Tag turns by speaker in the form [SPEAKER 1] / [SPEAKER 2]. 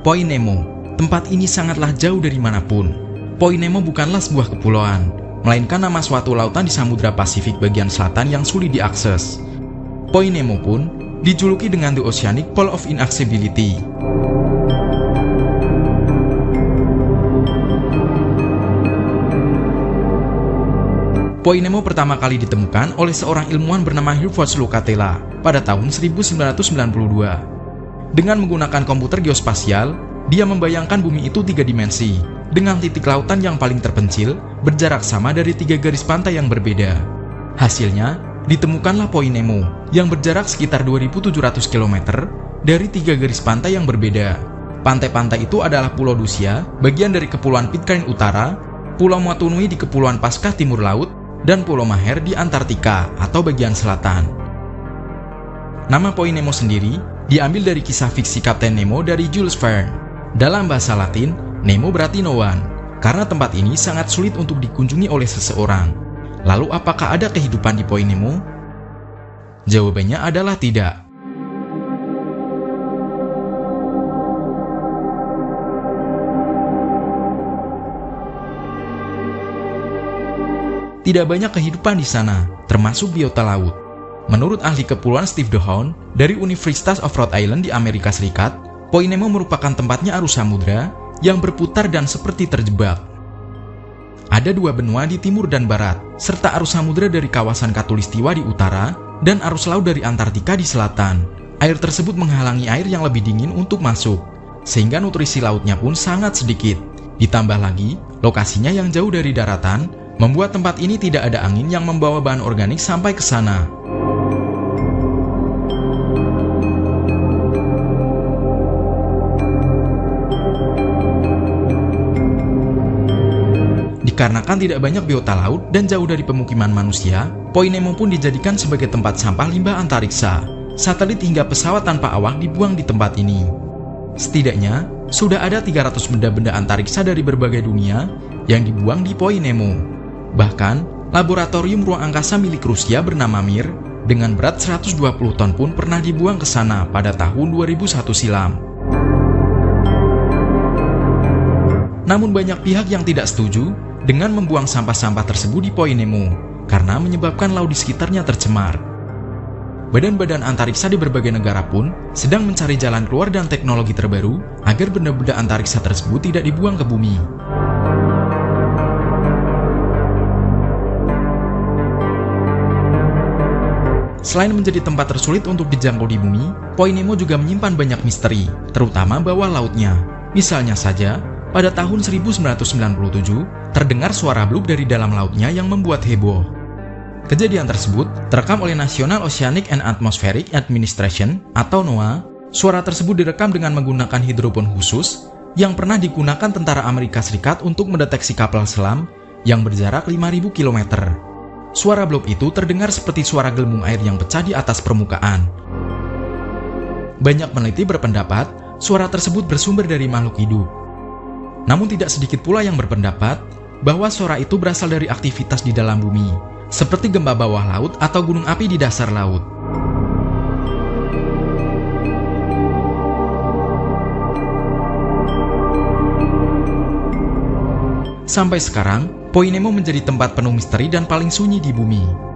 [SPEAKER 1] Point Nemo. Tempat ini sangatlah jauh dari manapun. Point Nemo bukanlah sebuah kepulauan, melainkan nama suatu lautan di Samudra Pasifik bagian selatan yang sulit diakses. Point Nemo pun dijuluki dengan The Oceanic Pole of Inaccessibility. Point Nemo pertama kali ditemukan oleh seorang ilmuwan bernama Herford Lukatela pada tahun 1992. Dengan menggunakan komputer geospasial, dia membayangkan bumi itu 3 dimensi, dengan titik lautan yang paling terpencil berjarak sama dari 3 garis pantai yang berbeda. Hasilnya, ditemukanlah Point Nemo yang berjarak sekitar 2.700 km dari 3 garis pantai yang berbeda. Pantai-pantai itu adalah Pulau Lucia, bagian dari Kepulauan Pitcairn Utara, Pulau Motunui di Kepulauan Paskah Timur Laut, dan Pulau Maher di Antartika atau bagian selatan. Nama Point Nemo sendiri diambil dari kisah fiksi Kapten Nemo dari Jules Verne. Dalam bahasa Latin, Nemo berarti no one, karena tempat ini sangat sulit untuk dikunjungi oleh seseorang. Lalu apakah ada kehidupan di Point Nemo? Jawabannya adalah tidak. Tidak banyak kehidupan di sana, termasuk biota laut. Menurut ahli kepulauan Steve DeHaan dari University of Rhode Island di Amerika Serikat, Point Nemo merupakan tempatnya arus samudra yang berputar dan seperti terjebak. Ada 2 benua di timur dan barat, serta arus samudra dari kawasan Khatulistiwa di utara dan arus laut dari Antartika di selatan. Air tersebut menghalangi air yang lebih dingin untuk masuk, sehingga nutrisi lautnya pun sangat sedikit. Ditambah lagi, lokasinya yang jauh dari daratan membuat tempat ini tidak ada angin yang membawa bahan organik sampai ke sana. Dikarenakan tidak banyak biota laut dan jauh dari pemukiman manusia, Point Nemo pun dijadikan sebagai tempat sampah limbah antariksa. Satelit hingga pesawat tanpa awak dibuang di tempat ini. Setidaknya, sudah ada 300 benda-benda antariksa dari berbagai dunia yang dibuang di Point Nemo. Bahkan, laboratorium ruang angkasa milik Rusia bernama Mir dengan berat 120 ton pun pernah dibuang ke sana pada tahun 2001 silam. Namun banyak pihak yang tidak setuju dengan membuang sampah-sampah tersebut di Point Nemo karena menyebabkan laut di sekitarnya tercemar. Badan-badan antariksa di berbagai negara pun sedang mencari jalan keluar dan teknologi terbaru agar benda-benda antariksa tersebut tidak dibuang ke bumi. Selain menjadi tempat tersulit untuk dijangkau di bumi, Point Nemo juga menyimpan banyak misteri, terutama bawah lautnya. Misalnya saja, pada tahun 1997, terdengar suara blub dari dalam lautnya yang membuat heboh. Kejadian tersebut terekam oleh National Oceanic and Atmospheric Administration atau NOAA. Suara tersebut direkam dengan menggunakan hidrofon khusus yang pernah digunakan tentara Amerika Serikat untuk mendeteksi kapal selam yang berjarak 5.000 km. Suara blub itu terdengar seperti suara gelembung air yang pecah di atas permukaan. Banyak peneliti berpendapat suara tersebut bersumber dari makhluk hidup. Namun tidak sedikit pula yang berpendapat bahwa suara itu berasal dari aktivitas di dalam bumi, seperti gempa bawah laut atau gunung api di dasar laut. Sampai sekarang, Point Nemo menjadi tempat penuh misteri dan paling sunyi di bumi.